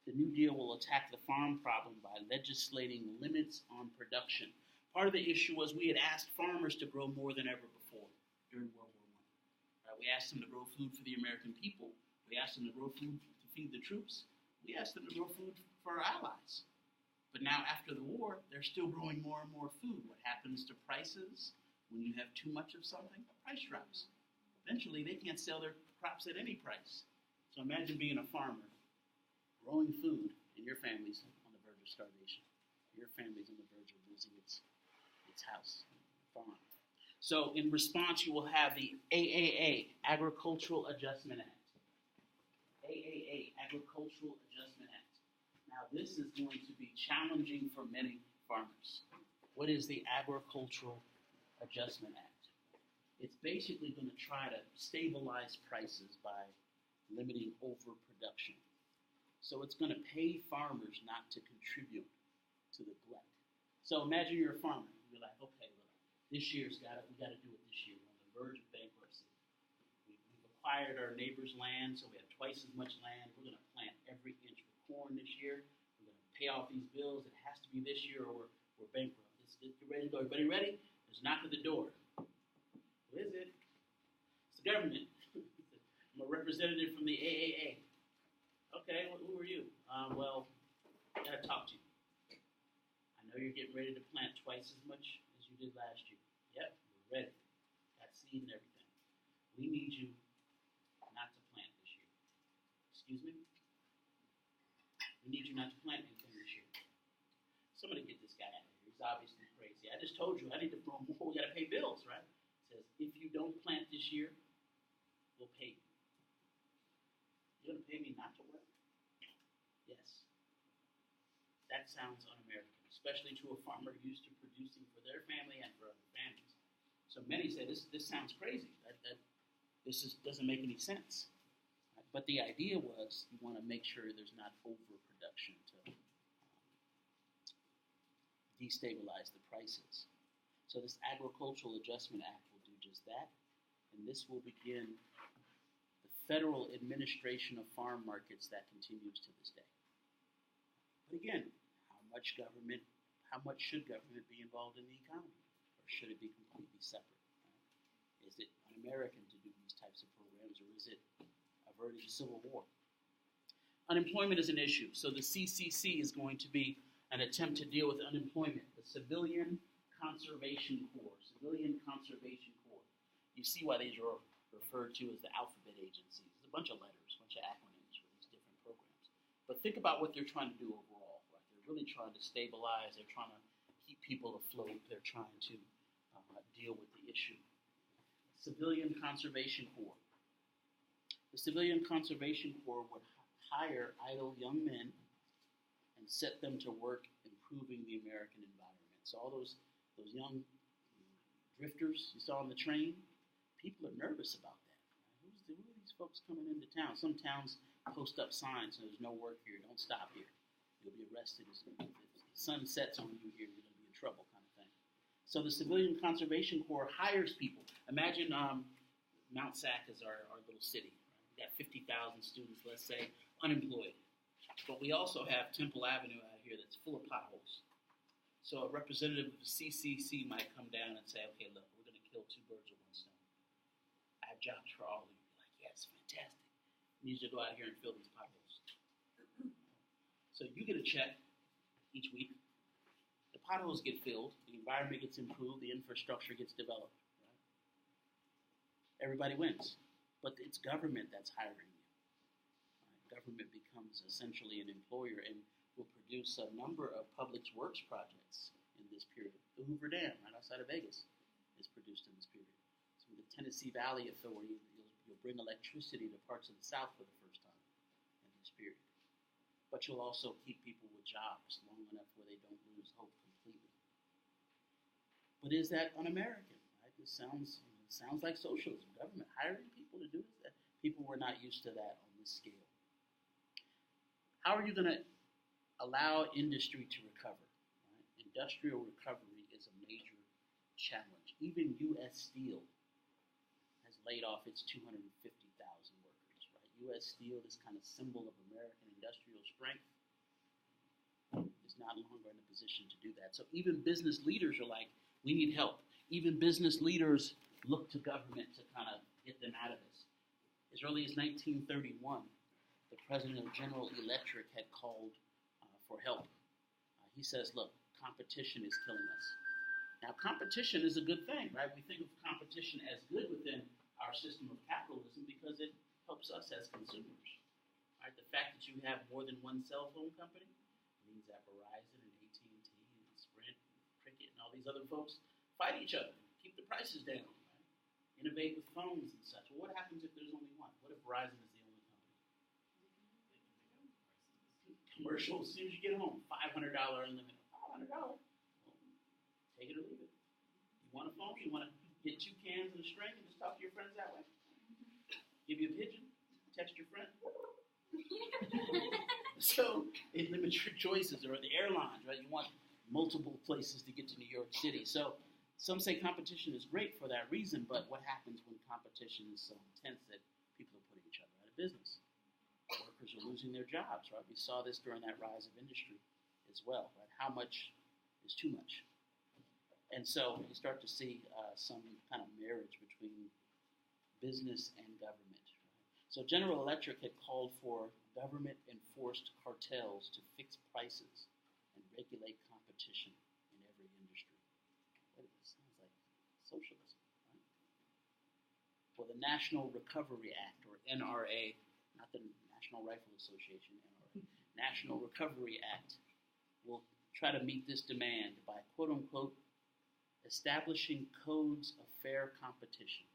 the New Deal will attack the farm problem by legislating limits on production. Part of the issue was we had asked farmers to grow more than ever before during World War I. Right? We asked them to grow food for the American people. We asked them to grow food to feed the troops. We asked them to grow food for our allies. But now, after the war, they're still growing more and more food. What happens to prices when you have too much of something? The price drops. Eventually, they can't sell their crops at any price. So imagine being a farmer, growing food, and your family's on the verge of starvation. Your family's on the verge of losing its house, farm. So in response, you will have the AAA, Agricultural Adjustment Act. AAA, Agricultural Adjustment Act. Now, this is going to be challenging for many farmers. What is the Agricultural Adjustment Act? It's basically going to try to stabilize prices by limiting overproduction. So it's going to pay farmers not to contribute to the glut. So imagine you're a farmer. You're like, okay, look, this year's we got to do it this year. We're on the verge of bankruptcy. We've acquired our neighbor's land, so we have twice as much land. We're going to plant every inch of corn this year. We're going to pay off these bills. It has to be this year or we're bankrupt. Get ready to go. Everybody ready? There's a knock at the door. Who is it? It's the government. I'm a representative from the AAA. Okay, who are you? Well, I got to talk to you. I know you're getting ready to plant twice as much as you did last year. Yep, we're ready. Got seed and everything. We need you not to plant this year. Excuse me? We need you not to plant anything this year. Somebody get this guy out of here. He's obviously crazy. I just told you I need to grow more. We got to pay bills, right? It says, if you don't plant this year, we'll pay you. You're going to pay me not to work? Yes. That sounds un-American, especially to a farmer used to producing for their family and for other families. So many say, this sounds crazy. This doesn't make any sense. But the idea was you want to make sure there's not overproduction to destabilize the prices. So this Agricultural Adjustment Act will do just that, and this will begin the federal administration of farm markets that continues to this day. But again, how much should government be involved in the economy? Or should it be completely separate? Right? Is it un-American to do these types of programs, or is it averting civil war? Unemployment is an issue. So the CCC is going to be an attempt to deal with unemployment. The Civilian Conservation Corps. Civilian Conservation Corps. You see why these are referred to as the alphabet agencies. There's a bunch of letters, a bunch of acronyms for these different programs. But think about what they're trying to do overall. Right? They're really trying to stabilize. They're trying to keep people afloat. They're trying to deal with the issue. Civilian Conservation Corps. The Civilian Conservation Corps would hire idle young men and set them to work improving the American environment. So all those young drifters you saw on the train, people are nervous about that. Right? Who are these folks coming into town? Some towns post up signs, so there's no work here, don't stop here. You'll be arrested. If the sun sets on you here, you're going to be in trouble, kind of thing. So the Civilian Conservation Corps hires people. Imagine Mount Sac is our little city. Right? We've got 50,000 students, let's say, unemployed. But we also have Temple Avenue out here that's full of potholes. So a representative of the CCC might come down and say, okay, look, we're going to kill two birds with one stone. I have jobs for all of you. You're like, yes, fantastic. I need you to go out here and fill these potholes. So you get a check each week. The potholes get filled, the environment gets improved, the infrastructure gets developed. Right? Everybody wins. But it's government that's hiring you. Right? Government becomes essentially an employer and will produce a number of public works projects in this period. The Hoover Dam, right outside of Vegas, is produced in this period. So the Tennessee Valley Authority, you'll bring electricity to parts of the South for the first time in this period. But you'll also keep people with jobs long enough where they don't lose hope completely. But is that un-American? Right? This sounds like socialism. Government hiring people to do this. People were not used to that on this scale. How are you going to allow industry to recover? Right? Industrial recovery is a major challenge. Even U.S. Steel has laid off its 250,000 workers. Right? U.S. Steel, this kind of symbol of American industrial strength, is not longer in a position to do that. So even business leaders are like, we need help. Even business leaders look to government to kind of get them out of this. As early as 1931, the president of General Electric had called for help. He says, look, competition is killing us. Now, competition is a good thing, right? We think of competition as good within our system of capitalism because it helps us as consumers. Right? The fact that you have more than one cell phone company means that Verizon and AT&T and Sprint and Cricket and all these other folks fight each other, keep the prices down, right? Innovate with phones and such. Well, what happens if there's only one? What if Verizon is the only company? Commercial as soon as you get home, $500 unlimited. $500. Well, take it or leave it. You want a phone? You want to get 2 cans and a string and just talk to your friends that way? Give you a pigeon? Text your friend? So it limits your choices. Or the airlines, right? You want multiple places to get to New York City. So some say competition is great for that reason, but what happens when competition is so intense that people are putting each other out of business? Workers are losing their jobs, right? We saw this during that rise of industry as well, right? How much is too much? And so you start to see some kind of marriage between business and government. Right? So General Electric had called for government-enforced cartels to fix prices and regulate competition in every industry. That sounds like socialism, right? Well, the National Recovery Act, or NRA, not the National Rifle Association, NRA, National Recovery Act, will try to meet this demand by, quote-unquote, establishing codes of fair competition.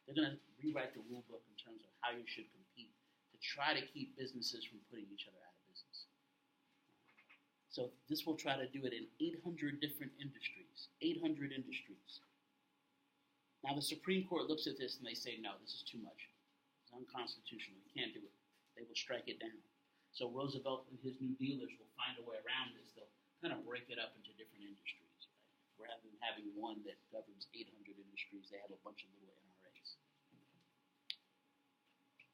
They're going to rewrite the rule book in terms of how you should compete to try to keep businesses from putting each other out of business. So this will try to do it in 800 different industries. 800 industries. Now the Supreme Court looks at this and they say, no, this is too much. It's unconstitutional. You can't do it. They will strike it down. So Roosevelt and his New Dealers will find a way around this. They'll kind of break it up into different industries. Right? Rather than having one that governs 800 industries, they have a bunch of little NRAs.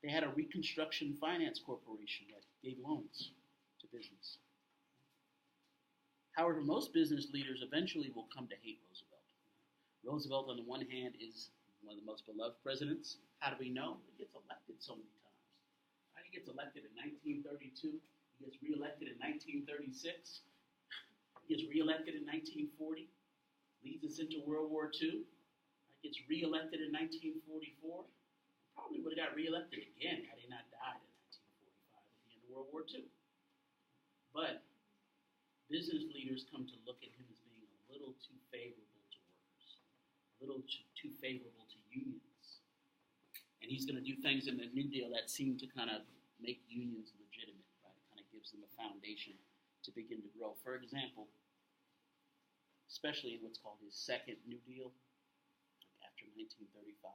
They had a Reconstruction Finance Corporation that gave loans to business. However, most business leaders eventually will come to hate Roosevelt. Roosevelt, on the one hand, is one of the most beloved presidents. How do we know? He gets elected so many times. Right? He gets elected in 1932. He gets reelected in 1936. He gets reelected in 1940. Leads us into World War II. Gets reelected in 1944. Probably would have got reelected again had he not died in 1945 at the end of World War II. But business leaders come to look at him as being a little too favorable to workers, a little too favorable to unions. And he's going to do things in the New Deal that seem to kind of make unions legitimate, right? It kind of gives them a foundation to begin to grow. For example, especially in what's called his second New Deal, after 1935,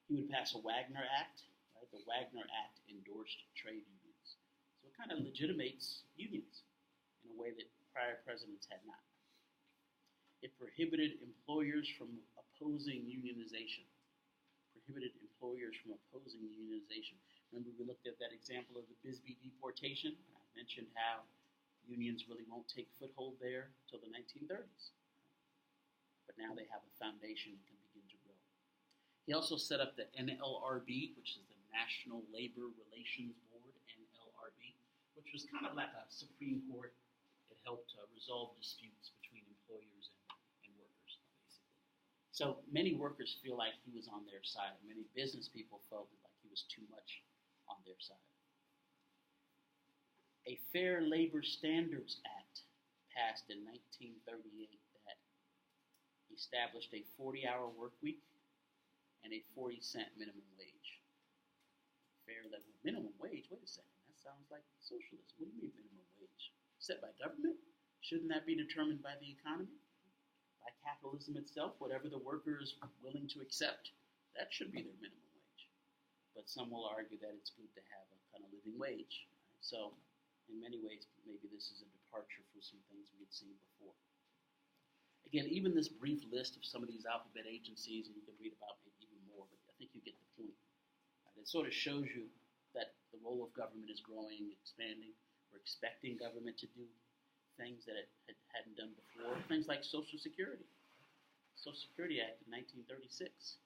he would pass a Wagner Act. Right? The Wagner Act endorsed trade unions. So it kind of legitimates unions in a way that prior presidents had not. It prohibited employers from opposing unionization. Remember, we looked at that example of the Bisbee deportation? I mentioned how unions really won't take foothold there until the 1930s. But now they have a foundation and can begin to grow. He also set up the NLRB, which is the National Labor Relations Board, NLRB, which was kind of like a Supreme Court. It helped resolve disputes between employers and workers, basically. So many workers feel like he was on their side. Many business people felt like he was too much on their side. A Fair Labor Standards Act passed in 1938 that established a 40-hour work week and a 40-cent minimum wage. Fair level minimum wage? Wait a second, that sounds like socialism. What do you mean minimum wage? Set by government? Shouldn't that be determined by the economy? By capitalism itself? Whatever the worker is willing to accept, that should be their minimum wage. But some will argue that it's good to have a kind of living wage. Right? So, in many ways, maybe this is a departure from some things we had seen before. Again, even this brief list of some of these alphabet agencies, and you can read about maybe even more, but I think you get the point. Right? It sort of shows you that the role of government is growing, expanding. We're expecting government to do things that it hadn't done before. Things like Social Security. Social Security Act of 1936.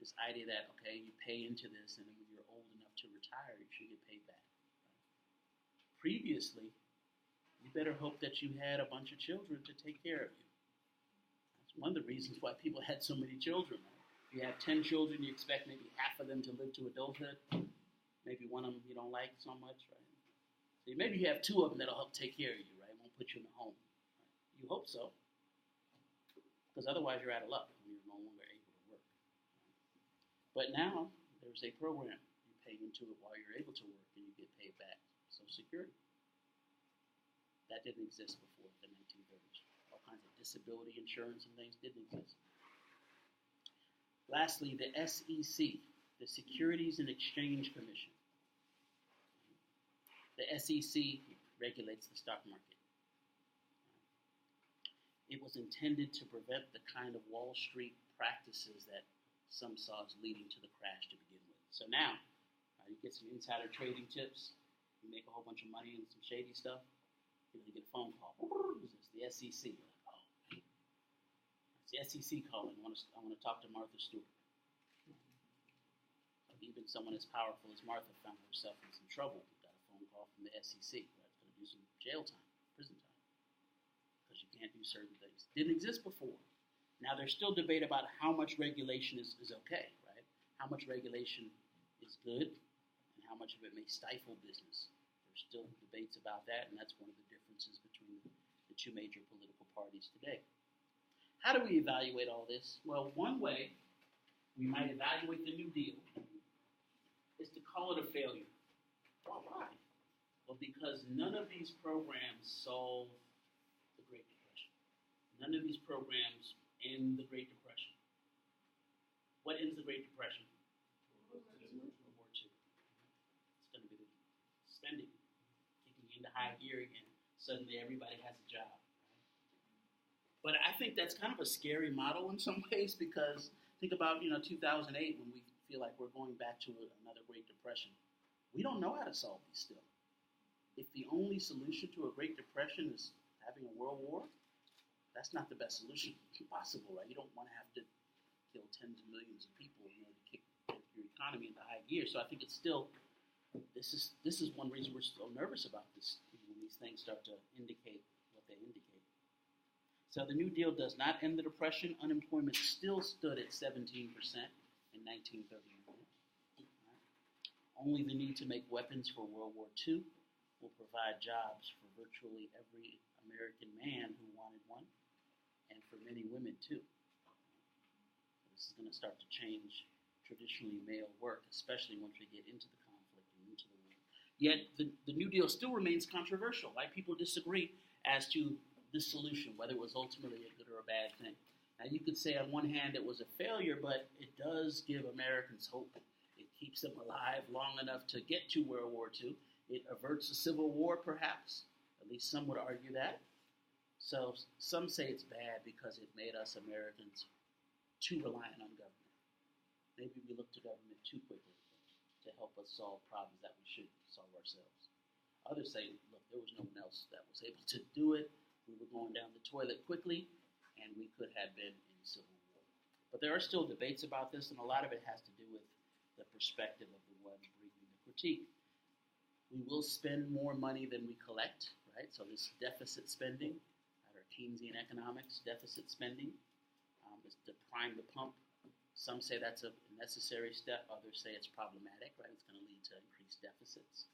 This idea that, okay, you pay into this, and when you're old enough to retire, you should get paid back. Right? Previously, you better hope that you had a bunch of children to take care of you. That's one of the reasons why people had so many children. Right? If you have 10 children, you expect maybe half of them to live to adulthood. Maybe one of them you don't like so much, right? So maybe you have 2 of them that'll help take care of you, right? Won't put you in a home. Right? You hope so. Because otherwise you're out of luck when you're no longer able to work. But now there's a program. You pay into it while you're able to work and you get paid back. Social Security. That didn't exist before the 1930s. All kinds of disability insurance and things didn't exist. Lastly, the SEC, the Securities and Exchange Commission. The SEC regulates the stock market. It was intended to prevent the kind of Wall Street practices that some saw as leading to the crash to begin with. So now, you get some insider trading tips, you make a whole bunch of money in some shady stuff, you get a phone call. Who's this? The SEC. You're like, oh, it's the SEC calling. I want to talk to Martha Stewart. Even someone as powerful as Martha found herself in some trouble. Got a phone call from the SEC. Right? Going to do some jail time, prison time, because you can't do certain things. Didn't exist before. Now there's still debate about how much regulation is okay, right? How much regulation is good, and how much of it may stifle business. There's still debates about that, and that's one of the differences between the 2 major political parties today. How do we evaluate all this? Well, one way we might evaluate the New Deal is to call it a failure. Well, why? Well, because none of these programs solve the Great Depression. None of these programs end the Great Depression. What ends the Great Depression? World War II. It's going to be the spending, kicking into high gear again. Suddenly everybody has a job. But I think that's kind of a scary model in some ways, because think about 2008 when we feel like we're going back to another Great Depression. We don't know how to solve these still. If the only solution to a Great Depression is having a world war, that's not the best solution possible, right? You don't want to have to kill tens of millions of people in order to kick your economy into high gear. So I think it's still, this is one reason we're so nervous about this, when these things start to indicate what they indicate. So the New Deal does not end the Depression. Unemployment still stood at 17% in 1939. Only the need to make weapons for World War II will provide jobs for virtually every American man who wanted one, and for many women too. This is going to start to change traditionally male work, especially once we get into the conflict and into the war. Yet the New Deal still remains controversial, right? People disagree as to the solution, whether it was ultimately a good or a bad thing. Now you could say on one hand it was a failure, but it does give Americans hope. It keeps them alive long enough to get to World War II. It averts a civil war, perhaps. At least some would argue that. So some say it's bad because it made us Americans too reliant on government. Maybe we look to government too quickly to help us solve problems that we should solve ourselves. Others say, look, there was no one else that was able to do it. We were going down the toilet quickly, and we could have been in civil war. But there are still debates about this, and a lot of it has to do with the perspective of the one bringing the critique. We will spend more money than we collect, right? So this deficit spending, or Keynesian economics, deficit spending, is to prime the pump. Some say that's a necessary step. Others say it's problematic, right? It's going to lead to increased deficits.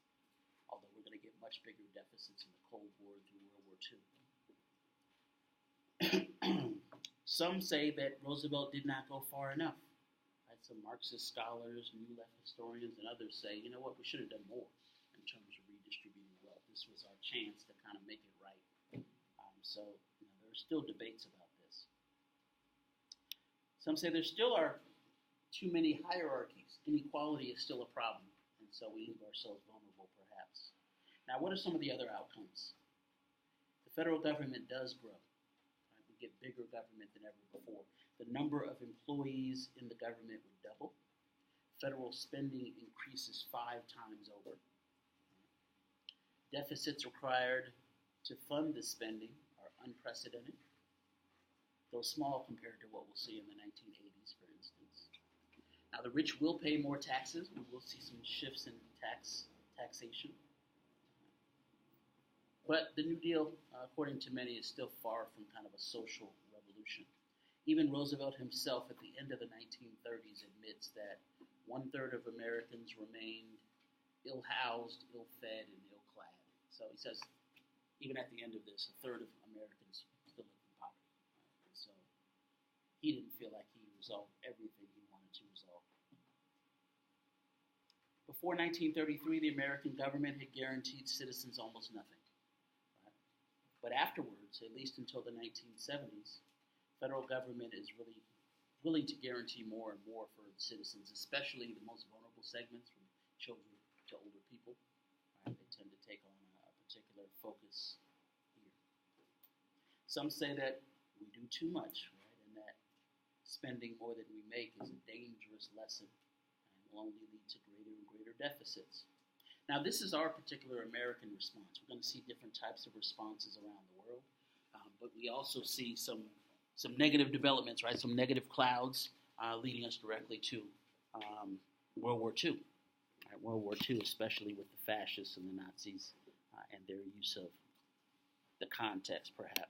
Although we're going to get much bigger deficits in the Cold War through World War II. Some say that Roosevelt did not go far enough. Right? Some Marxist scholars, New Left historians, and others say, you know what, we should have done more in terms of redistributing wealth. This was our chance to kind of make it right. So there are still debates about this. Some say there still are too many hierarchies. Inequality is still a problem, and so we leave ourselves vulnerable, perhaps. Now, what are some of the other outcomes? The federal government does grow. Right? We get bigger government than ever before. The number of employees in the government would double. Federal spending increases 5 times over. Deficits required to fund this spending are unprecedented, though small compared to what we'll see in the 1980s, for instance. Now, the rich will pay more taxes. We will see some shifts in taxation. But the New Deal, according to many, is still far from kind of a social revolution. Even Roosevelt himself at the end of the 1930s admits that 1/3 of Americans remained ill-housed, ill-fed, and ill-clad. So he says, even at the end of this, 1/3 of Americans still live in poverty. Right? So he didn't feel like he resolved everything he wanted to resolve. Before 1933, the American government had guaranteed citizens almost nothing. Right? But afterwards, at least until the 1970s, federal government is really willing to guarantee more and more for its citizens, especially the most vulnerable segments, from children to older people. Right? They tend to take on a particular focus here. Some say that we do too much, right? And that spending more than we make is a dangerous lesson and will only lead to greater and greater deficits. Now, this is our particular American response. We're going to see different types of responses around the world, but we also see some negative developments, right? Some negative clouds leading us directly to World War II. Right? World War II, especially with the fascists and the Nazis and their use of the context, perhaps.